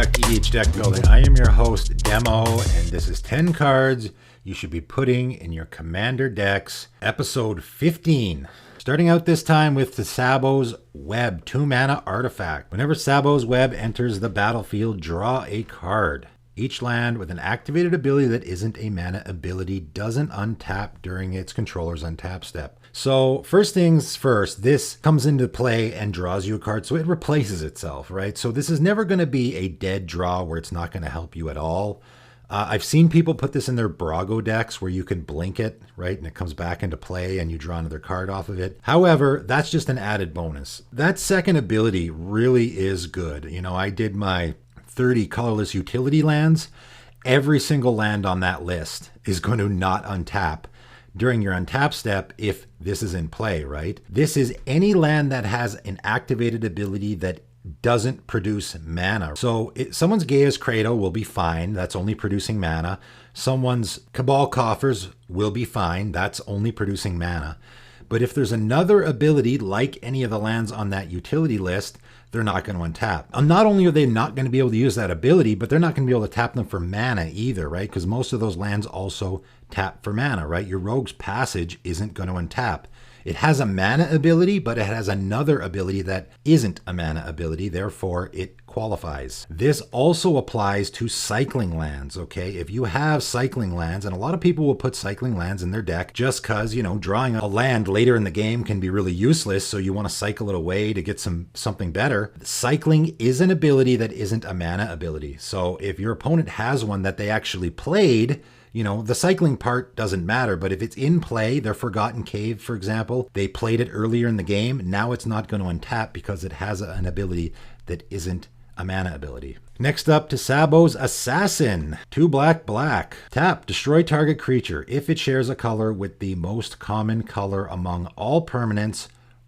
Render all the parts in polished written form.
back to EDH Deck Building. I am your host, Demo, and this is 10 cards you should be putting in your Commander decks, episode 15. Starting out this time with the Sabos Web 2-mana artifact. Whenever Sabos Web enters the battlefield, draw a card. Each land with an activated ability that isn't a mana ability doesn't untap during its controller's untap step. So first things first, this comes into play and draws you a card, so it replaces itself, right? So this is never going to be a dead draw where it's not going to help you at all. I've seen people put this in their Brago decks where you can blink it, right? And it comes back into play and you draw another card off of it. However, that's just an added bonus. That second ability really is good. You know, I did my 30 colorless utility lands. Every single land on that list is going to not untap during your untap step if this is in play, right? This is any land that has an activated ability that doesn't produce mana. So someone's Gaia's Cradle will be fine. That's only producing mana. Someone's Cabal Coffers will be fine. That's only producing mana. But if there's another ability like any of the lands on that utility list, they're not going to untap. And not only are they not going to be able to use that ability, but they're not going to be able to tap them for mana either, right? Because most of those lands also tap for mana, right? Your Rogue's Passage isn't going to untap. It has a mana ability, but it has another ability that isn't a mana ability, therefore it qualifies. This also applies to cycling lands, okay? If you have cycling lands, and a lot of people will put cycling lands in their deck just because, you know, drawing a land later in the game can be really useless, so you want to cycle it away to get something better. Cycling is an ability that isn't a mana ability. So if your opponent has one that they actually played, you know, the cycling part doesn't matter, but if it's in play, their Forgotten Cave, for example, they played it earlier in the game, now it's not going to untap because it has an ability that isn't a mana ability. Next up to Sabos Assassin. 2 black. Tap, destroy target creature if it shares a color with the most common color among all permanents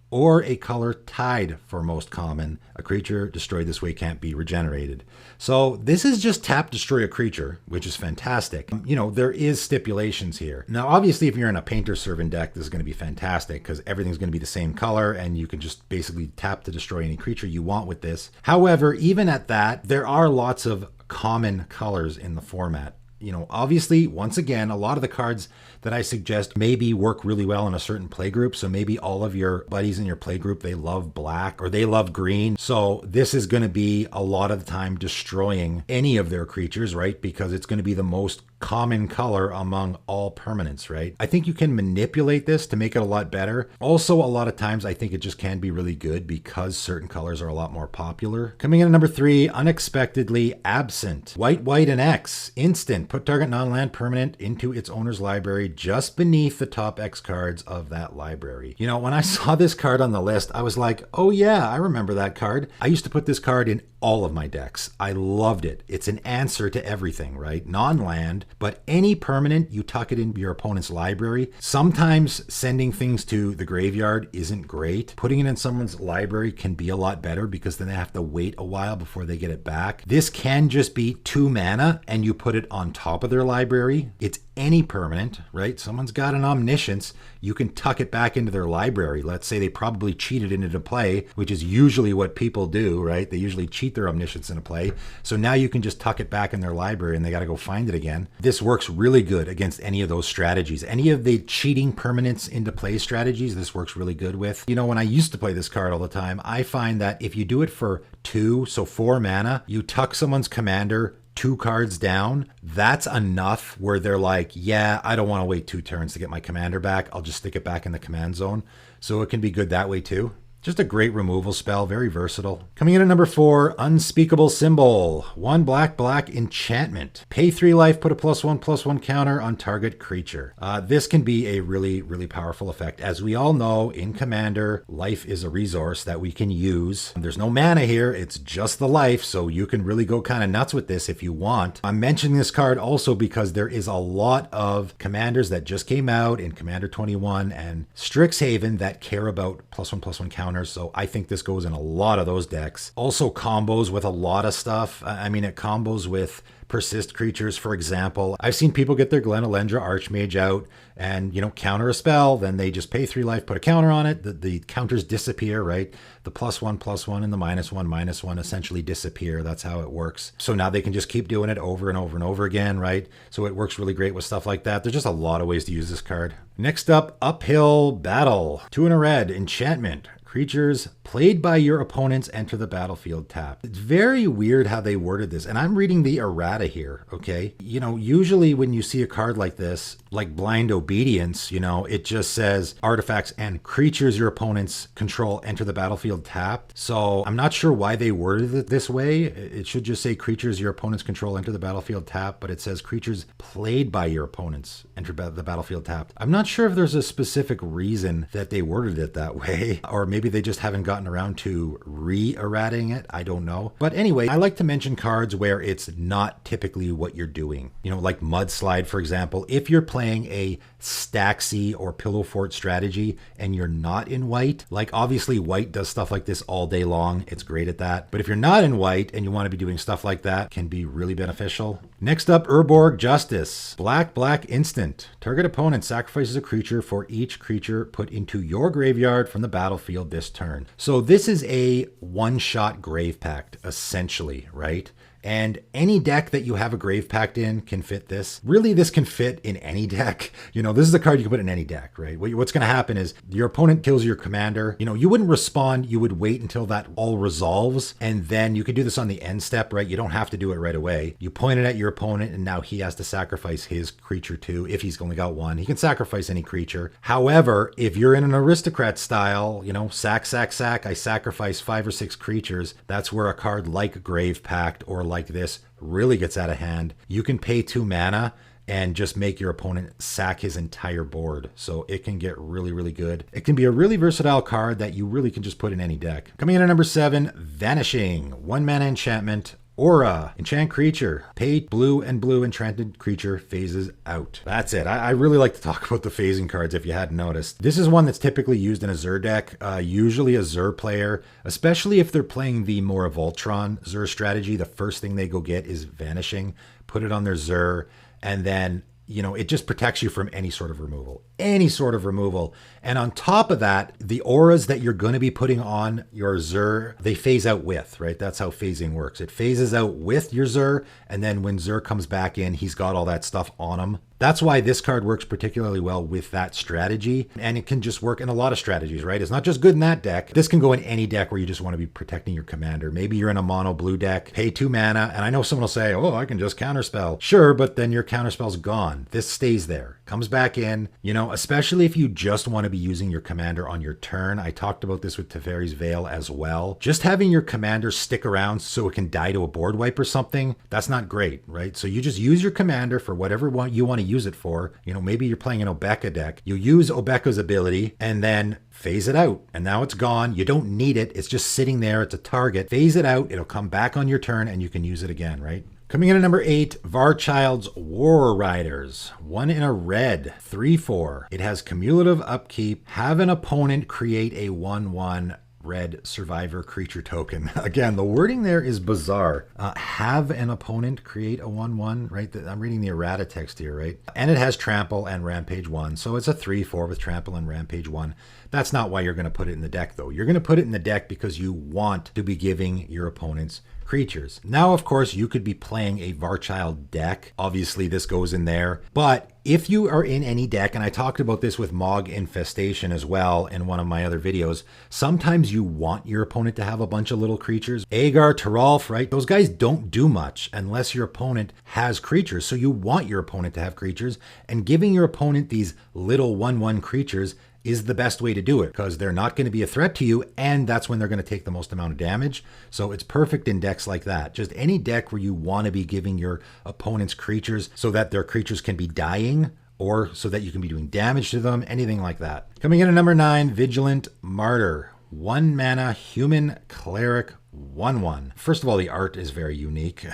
or a color tied for most common. A creature destroyed this way can't be regenerated. So this is just tap, destroy a creature, which is fantastic. You know, there is stipulations here. Now, obviously, if you're in a Painter Servant deck, this is going to be fantastic because everything's going to be the same color and you can just basically tap to destroy any creature you want with this. However, even at that, there are lots of common colors in the format. You know, obviously, once again, a lot of the cards that I suggest maybe work really well in a certain play group. So maybe all of your buddies in your play group, they love black or they love green. So this is going to be a lot of the time destroying any of their creatures, right? Because it's going to be the most common color among all permanents, right? I think you can manipulate this to make it a lot better. Also, a lot of times I think it just can be really good because certain colors are a lot more popular. Coming in at number 3, Unexpectedly Absent. White, and X. Instant. Put target non-land permanent into its owner's library just beneath the top X cards of that library. You know, when I saw this card on the list, I was like, oh yeah, I remember that card. I used to put this card in all of my decks. I loved it. It's an answer to everything, right? Non-land, but any permanent, you tuck it in your opponent's library. Sometimes sending things to the graveyard isn't great. Putting it in someone's library can be a lot better because then they have to wait a while before they get it back. This can just be 2 mana and you put it on top of their library. It's any permanent, right? Someone's got an Omniscience. You can tuck it back into their library. Let's say they probably cheated it into play, which is usually what people do, right? They usually cheat their Omniscience into play. So now you can just tuck it back in their library and they got to go find it again. This works really good against any of those strategies. Any of the cheating permanents into play strategies, this works really good with. You know, when I used to play this card all the time, I find that if you do it for 2, so 4 mana, you tuck someone's commander 2 cards down, that's enough where they're like, yeah, I don't want to wait 2 turns to get my commander back. I'll just stick it back in the command zone. So it can be good that way too. Just a great removal spell, very versatile. Coming in at number 4, Unspeakable Symbol. 1 black enchantment. Pay 3 life, put a +1/+1 counter on target creature. This can be a really, really powerful effect. As we all know, in Commander, life is a resource that we can use. There's no mana here, it's just the life, so you can really go kind of nuts with this if you want. I'm mentioning this card also because there is a lot of commanders that just came out in Commander 21 and Strixhaven that care about +1/+1 counter counters, so I think this goes in a lot of those decks. Also combos with a lot of stuff. I mean, it combos with persist creatures, for example. I've seen people get their Glenalendra Archmage out and, you know, counter a spell, then they just pay 3 life, put a counter on it. The counters disappear, right? The +1/+1 and the -1/-1 essentially disappear. That's how it works. So now they can just keep doing it over and over and over again, right? So it works really great with stuff like that. There's just a lot of ways to use this card. Next up, Uphill Battle. 2 and a red, enchantment. Creatures played by your opponents enter the battlefield tapped. It's very weird how they worded this, and I'm reading the errata here, okay? You know, usually when you see a card like this, like Blind Obedience, you know, it just says artifacts and creatures your opponents control enter the battlefield tapped. So I'm not sure why they worded it this way. It should just say creatures your opponents control enter the battlefield tapped, but it says creatures played by your opponents enter the battlefield tapped. I'm not sure if there's a specific reason that they worded it that way, or maybe they just haven't gotten around to re-errating it. I don't know. But anyway, I like to mention cards where it's not typically what you're doing. You know, like Mudslide, for example. If you're playing a Staxy or Pillow Fort strategy and you're not in white, like obviously white does stuff like this all day long. It's great at that. But if you're not in white and you want to be doing stuff like that, it can be really beneficial. Next up, Urborg Justice. Black instant. Target opponent sacrifices a creature for each creature put into your graveyard from the battlefield this turn. So this is a one-shot Grave Pact, essentially, right? And any deck that you have a Grave Pact in can fit this. Really, this can fit in any deck. You know, this is a card you can put in any deck, right? What's going to happen is your opponent kills your commander. You know, you wouldn't respond. You would wait until that all resolves. And then you could do this on the end step, right? You don't have to do it right away. You point it at your opponent and now he has to sacrifice his creature too. If he's only got one, he can sacrifice any creature. However, if you're in an aristocrat style, you know, sack, I sacrifice 5 or 6 creatures. That's where a card like Grave Pact or like this really gets out of hand. You can pay 2 mana and just make your opponent sack his entire board. So it can get really, really good. It can be a really versatile card that you really can just put in any deck. Coming in at number 7, Vanishing. 1 mana enchantment. Aura. Enchant creature. Pay blue and blue enchanted creature phases out. That's it. I really like to talk about the phasing cards if you hadn't noticed. This is one that's typically used in a Zur deck. Usually a Zur player, especially if they're playing the more of Voltron Zur strategy, the first thing they go get is Vanishing. Put it on their Zur, and then, you know, it just protects you from any sort of removal. And on top of that, the auras that you're going to be putting on your Zur, they phase out with, right? That's how phasing works. It phases out with your Zur, and then when Zur comes back in, he's got all that stuff on him. That's why this card works particularly well with that strategy, and it can just work in a lot of strategies, right? It's not just good in that deck. This can go in any deck where you just want to be protecting your commander. Maybe you're in a mono blue deck, pay 2 mana, and I know someone will say, oh, I can just counterspell. Sure, but then your counterspell's gone. This stays there, comes back in, you know, especially if you just want to be using your commander on your turn. I talked about this with Teferi's Veil as well. Just having your commander stick around so it can die to a board wipe or something, that's not great, right? So you just use your commander for whatever you want to use it for. You know, maybe you're playing an Obeka deck. You use Obeka's ability and then phase it out. And now it's gone. You don't need it. It's just sitting there. It's a target. Phase it out. It'll come back on your turn and you can use it again, right? Coming in at number 8, Varchild's War Riders. 1 in a red, 3/4. It has cumulative upkeep. Have an opponent create a 1/1 red survivor creature token. Again, the wording there is bizarre. Have an opponent create a 1/1, right? I'm reading the errata text here, right? And it has trample and rampage 1. So it's a 3/4 with trample and rampage 1. That's not why you're going to put it in the deck, though. You're going to put it in the deck because you want to be giving your opponents creatures. Now, of course, you could be playing a Varchild deck. Obviously, this goes in there. But if you are in any deck, and I talked about this with Mogg Infestation as well in one of my other videos, sometimes you want your opponent to have a bunch of little creatures. Agar, Taralf, right? Those guys don't do much unless your opponent has creatures. So you want your opponent to have creatures, and giving your opponent these little 1/1 creatures is the best way to do it because they're not going to be a threat to you, and that's when they're going to take the most amount of damage. So it's perfect in decks like that. Just any deck where you want to be giving your opponents creatures so that their creatures can be dying or so that you can be doing damage to them, anything like that. Coming in at number 9, Vigilant Martyr. 1 mana human cleric 1/1. First of all, the art is very unique,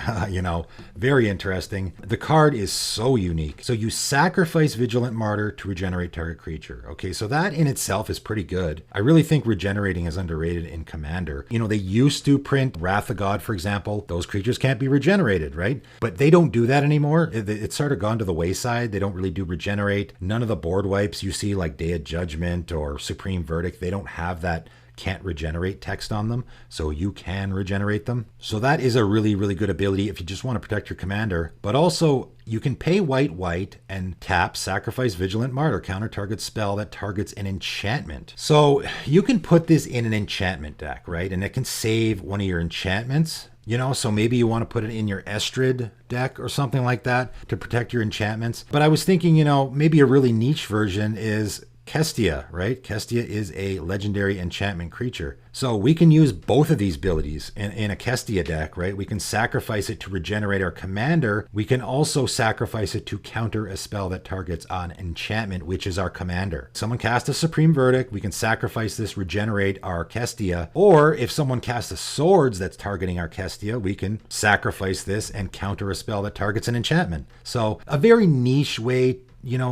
very interesting. The card is so unique. So you sacrifice Vigilant Martyr to regenerate target creature. Okay, so that in itself is pretty good. I really think regenerating is underrated in Commander. They used to print Wrath of God, for example. Those creatures can't be regenerated, right? But they don't do that anymore. It's sort of gone to the wayside. They don't really do regenerate. None of the board wipes you see, like Day of Judgment or Supreme Verdict, they don't have that can't regenerate text on them, so you can regenerate them. So that is a really, really good ability if you just want to protect your commander. But also, you can pay white and tap, sacrifice Vigilant Martyr, counter target spell that targets an enchantment. So you can put this in an enchantment deck, right? And it can save one of your enchantments. So maybe you want to put it in your Estrid deck or something like that to protect your enchantments. But I was thinking, maybe a really niche version is Kestia, right? Kestia is a legendary enchantment creature. So we can use both of these abilities in a Kestia deck, right? We can sacrifice it to regenerate our commander. We can also sacrifice it to counter a spell that targets an enchantment, which is our commander. Someone casts a Supreme Verdict, we can sacrifice this, regenerate our Kestia. Or if someone casts a Swords that's targeting our Kestia, we can sacrifice this and counter a spell that targets an enchantment. So a very niche way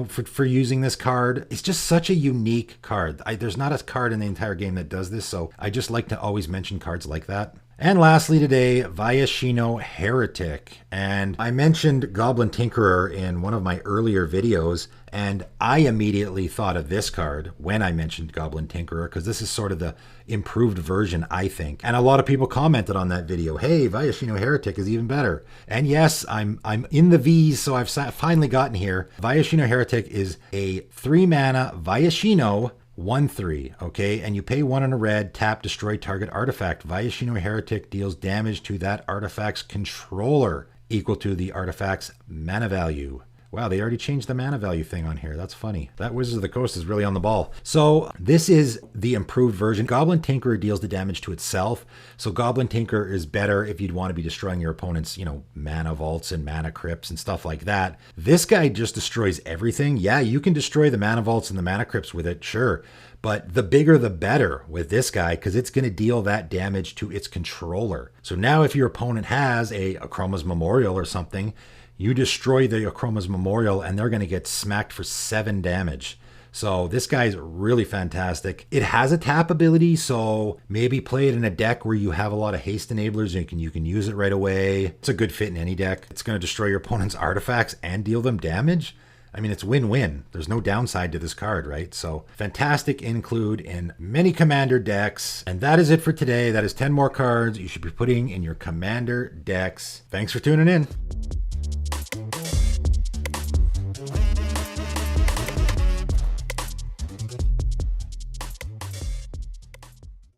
for using this card. It's just such a unique card. There's not a card in the entire game that does this, so I just like to always mention cards like that. And lastly today, Vaishno Heretic. And I mentioned Goblin Tinkerer in one of my earlier videos, and I immediately thought of this card when I mentioned Goblin Tinkerer, because this is sort of the improved version, I think. And a lot of people commented on that video, hey, Vaishno Heretic is even better. And yes, I'm in the V's, so I've finally gotten here. Vaishno Heretic is a 3-mana Vaishno 1/3, okay? And you pay 1 and a red, tap, destroy target artifact. Vaishno Heretic deals damage to that artifact's controller equal to the artifact's mana value. Wow, they already changed the mana value thing on here. That's funny. That Wizards of the Coast is really on the ball. So this is the improved version. Goblin Tinkerer deals the damage to itself. So Goblin Tinkerer is better if you'd want to be destroying your opponent's, mana vaults and mana crypts and stuff like that. This guy just destroys everything. Yeah, you can destroy the mana vaults and the mana crypts with it, sure. But the bigger the better with this guy, because it's going to deal that damage to its controller. So now if your opponent has a Akroma's Memorial or something, you destroy the Akroma's Memorial and they're going to get smacked for 7 damage. So this guy's really fantastic. It has a tap ability, so maybe play it in a deck where you have a lot of haste enablers and you can use it right away. It's a good fit in any deck. It's going to destroy your opponent's artifacts and deal them damage. I mean, it's win-win. There's no downside to this card, right? So fantastic include in many commander decks. And that is it for today. That is 10 more cards you should be putting in your commander decks. Thanks for tuning in.